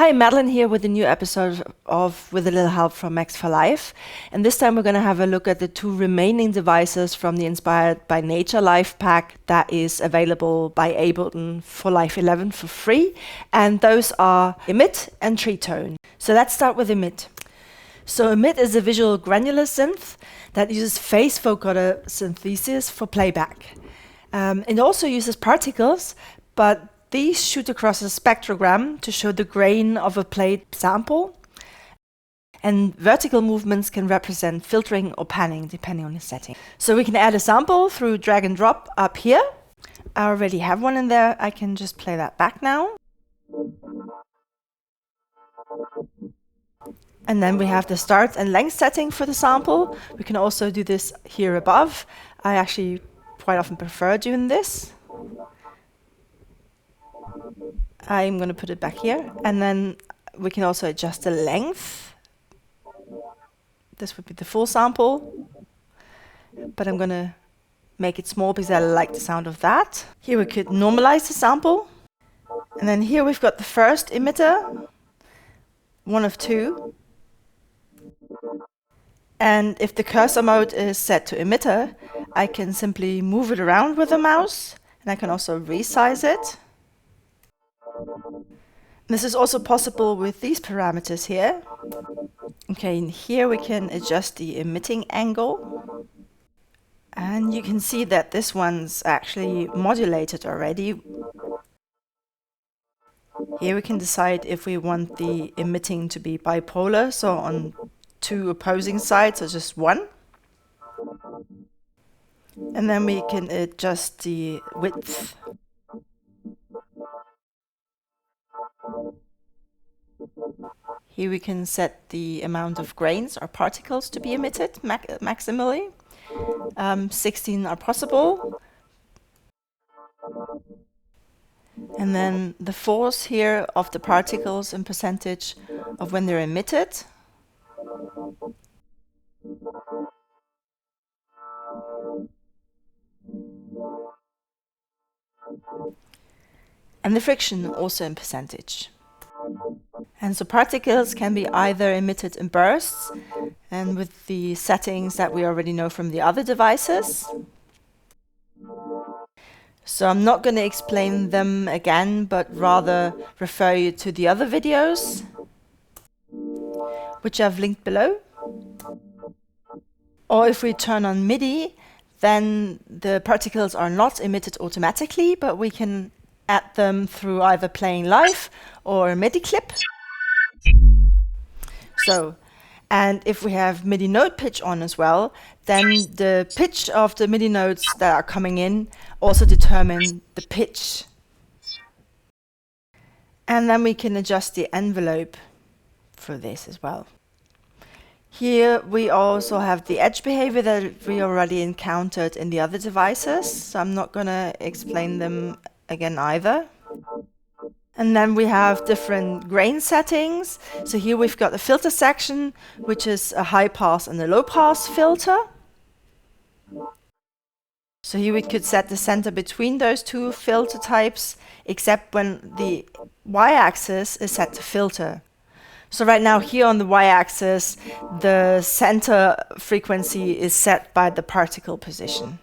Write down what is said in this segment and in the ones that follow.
Hi, Madeline here with a new episode of With a Little Help from Max for Life. And this time we're going to have a look at the two remaining devices from the Inspired by Nature Life pack that is available by Ableton for Life 11 for free. And those are Emit and Tree Tone. So let's start with Emit. So Emit is a visual granular synth that uses phase vocoder synthesis for playback. It also uses particles, but these shoot across a spectrogram to show the grain of a played sample. And vertical movements can represent filtering or panning, depending on the setting. So we can add a sample through drag and drop up here. I already have one in there. I can just play that back now. And then we have the start and length setting for the sample. We can also do this here above. I actually quite often prefer doing this. I'm going to put it back here, and then we can also adjust the length. This would be the full sample, but I'm going to make it small because I like the sound of that. Here we could normalize the sample, and then here we've got the first emitter, one of two. And if the cursor mode is set to emitter, I can simply move it around with the mouse, and I can also resize it. This is also possible with these parameters here. Okay, and here we can adjust the emitting angle. And you can see that this one's actually modulated already. Here we can decide if we want the emitting to be bipolar, so on two opposing sides or just one. And then we can adjust the width. Here we can set the amount of grains or particles to be emitted maximally. 16 are possible. And then the force here of the particles in percentage of when they're emitted. And the friction also in percentage. And so particles can be either emitted in bursts, and with the settings that we already know from the other devices. So I'm not going to explain them again, but rather refer you to the other videos, which I've linked below. Or if we turn on MIDI, then the particles are not emitted automatically, but we can add them through either playing live or a MIDI clip. So, and if we have MIDI note pitch on as well, then the pitch of the MIDI notes that are coming in also determine the pitch. And then we can adjust the envelope for this as well. Here we also have the edge behavior that we already encountered in the other devices, so I'm not going to explain them again either. And then we have different grain settings. So here we've got the filter section, which is a high pass and a low pass filter. So here we could set the center between those two filter types, except when the y-axis is set to filter. So right now here on the y-axis, the center frequency is set by the particle position.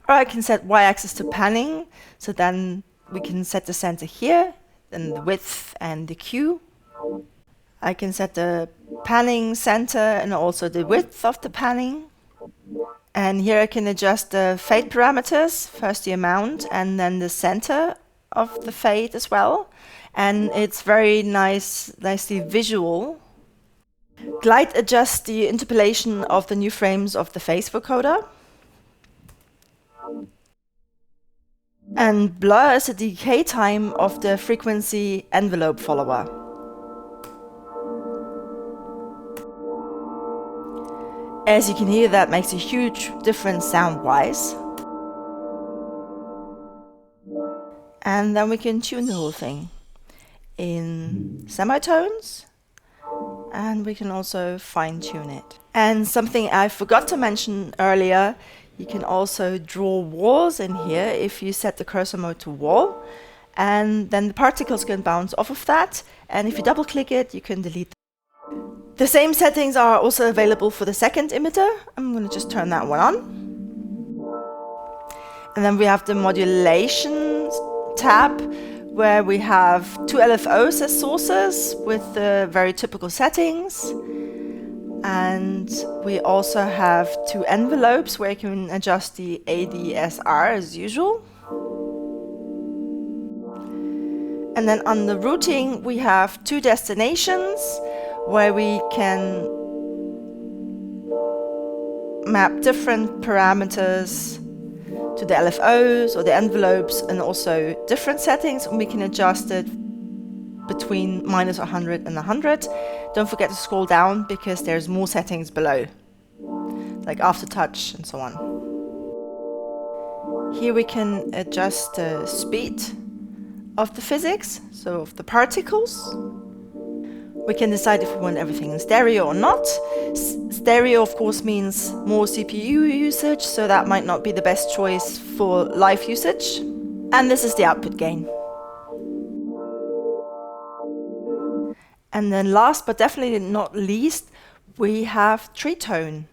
Or I can set y-axis to panning, so then we can set the center here, then the width and the Q. I can set the panning center and also the width of the panning. And here I can adjust the fade parameters, first the amount and then the center of the fade as well. And it's very nicely visual. Glide adjusts the interpolation of the new frames of the phase vocoder. And blur is the decay time of the frequency envelope follower. As you can hear, that makes a huge difference sound-wise. And then we can tune the whole thing in semitones, and we can also fine-tune it. And something I forgot to mention earlier, you can also draw walls in here if you set the cursor mode to wall. and then the particles can bounce off of that, and if you double click it, you can delete them. The same settings are also available for the second emitter. I'm going to just turn that one on. And then we have the modulation tab, where we have two LFOs as sources with the very typical settings. And we also have two envelopes where you can adjust the ADSR as usual. And then on the routing, we have two destinations where we can map different parameters to the LFOs or the envelopes, and also different settings, and we can adjust it between -100 and 100. Don't forget to scroll down because there's more settings below, like aftertouch and so on. Here we can adjust the speed of the physics, so of the particles. We can decide if we want everything in stereo or not. Stereo, of course, means more CPU usage, so that might not be the best choice for live usage. And this is the output gain. And then last but definitely not least, we have Tree Tone.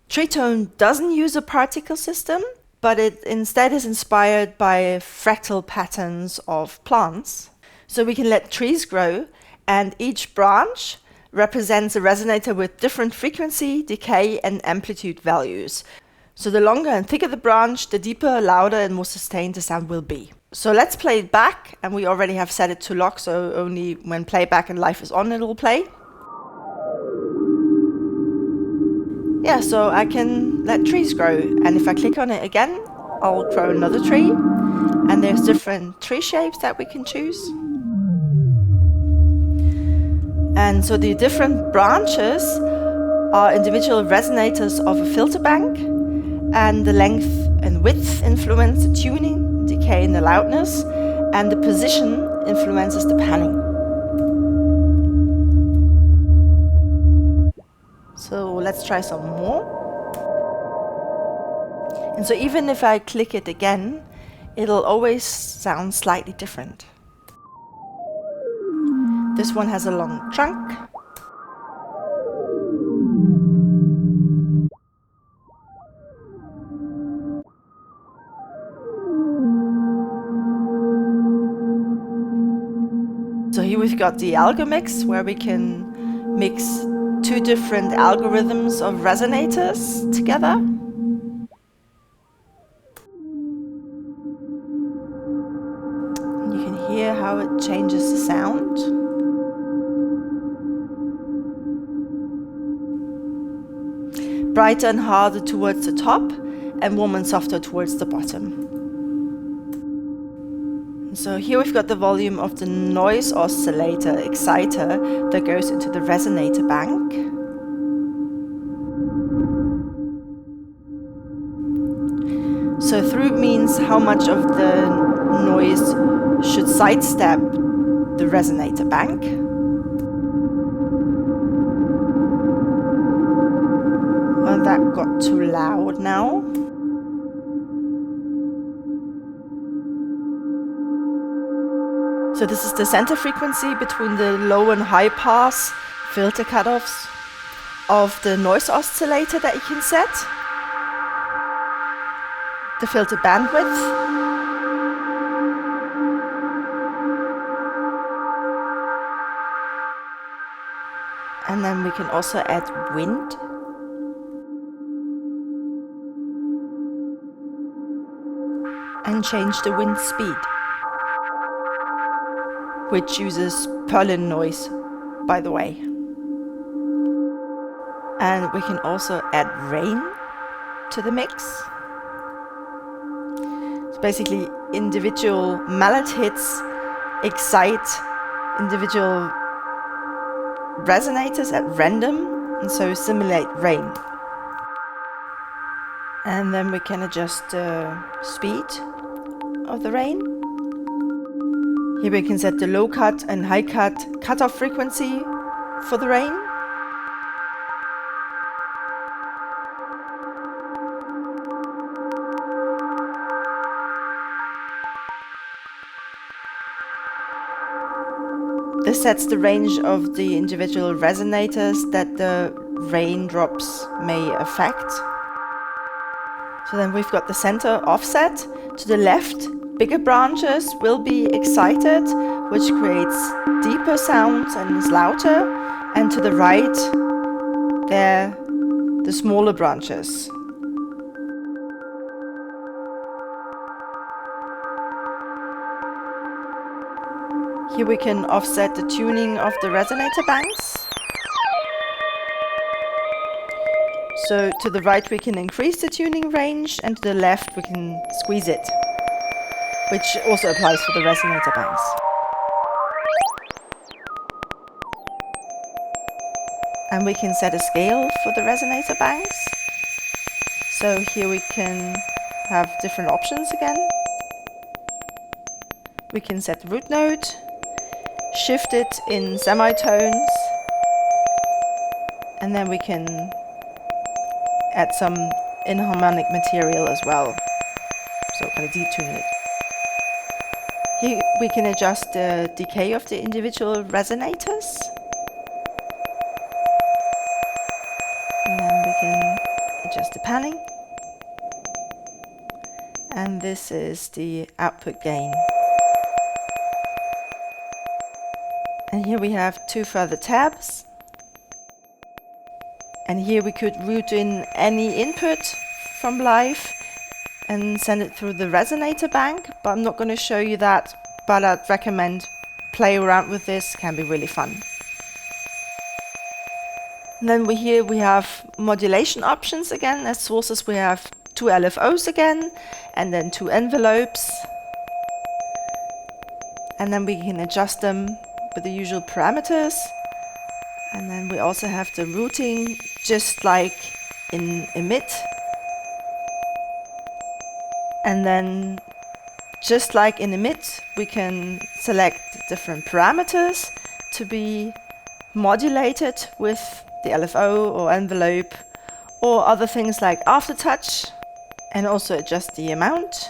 Tree Tone doesn't use a particle system, but it instead is inspired by fractal patterns of plants. So we can let trees grow, and each branch represents a resonator with different frequency, decay, and amplitude values. So the longer and thicker the branch, the deeper, louder, and more sustained the sound will be. So let's play it back, and we already have set it to lock, so only when playback and live is on it will play. Yeah, so I can let trees grow, and if I click on it again, I'll grow another tree, and there's different tree shapes that we can choose. And so the different branches are individual resonators of a filter bank, and the length and width influence the tuning, decay, and the loudness, and the position influences the panning. So let's try some more. And so even if I click it again, it'll always sound slightly different. This one has a long trunk. So here we've got the algo mix, where we can mix two different algorithms of resonators together. And you can hear how it changes the sound. Brighter and harder towards the top, and warm and softer towards the bottom. So here we've got the volume of the noise oscillator exciter that goes into the resonator bank. So through means how much of the noise should sidestep the resonator bank. Well, that got too loud now. So this is the center frequency between the low and high pass filter cutoffs of the noise oscillator that you can set. The filter bandwidth. And then we can also add wind. And change the wind speed, which uses Perlin noise, by the way. And we can also add rain to the mix. So basically, individual mallet hits excite individual resonators at random, and so simulate rain. And then we can adjust the speed of the rain. Here we can set the low cut and high cut cutoff frequency for the rain. This sets the range of the individual resonators that the raindrops may affect. So then we've got the center offset. To the left, bigger branches will be excited, which creates deeper sounds and is louder. And to the right, they're the smaller branches. Here we can offset the tuning of the resonator banks. So to the right we can increase the tuning range, and to the left we can squeeze it, which also applies for the resonator banks. And we can set a scale for the resonator banks. So here we can have different options again. We can set the root note, shift it in semitones, and then we can add some inharmonic material as well, so kind of detune it. Here we can adjust the decay of the individual resonators, and then we can adjust the panning, and this is the output gain. And here we have 2 further tabs. And here we could route in any input from live and send it through the resonator bank, but I'm not going to show you that, but I'd recommend play around with this, can be really fun. And then here we have modulation options again. As sources we have 2 LFOs again, and then 2 envelopes. And then we can adjust them with the usual parameters. And then we also have the routing, just like in Emit. And then, just like in Emit, we can select different parameters to be modulated with the LFO or envelope, or other things like aftertouch, and also adjust the amount.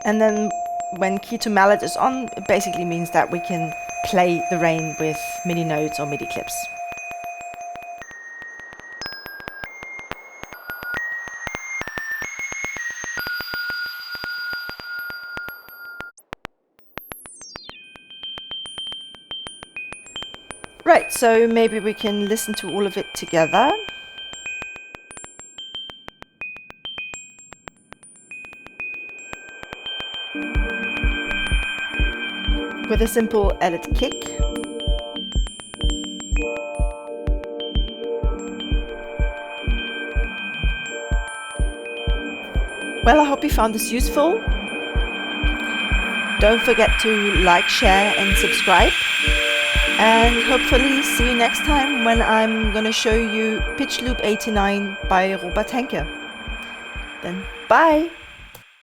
And then when key to mallet is on, it basically means that we can play the rain with MIDI notes or MIDI clips. Right, so maybe we can listen to all of it together. With a simple edit kick. Well, I hope you found this useful. Don't forget to like, share and subscribe. And hopefully see you next time when I'm going to show you Pitch Loop 89 by Robert Henke. Then bye!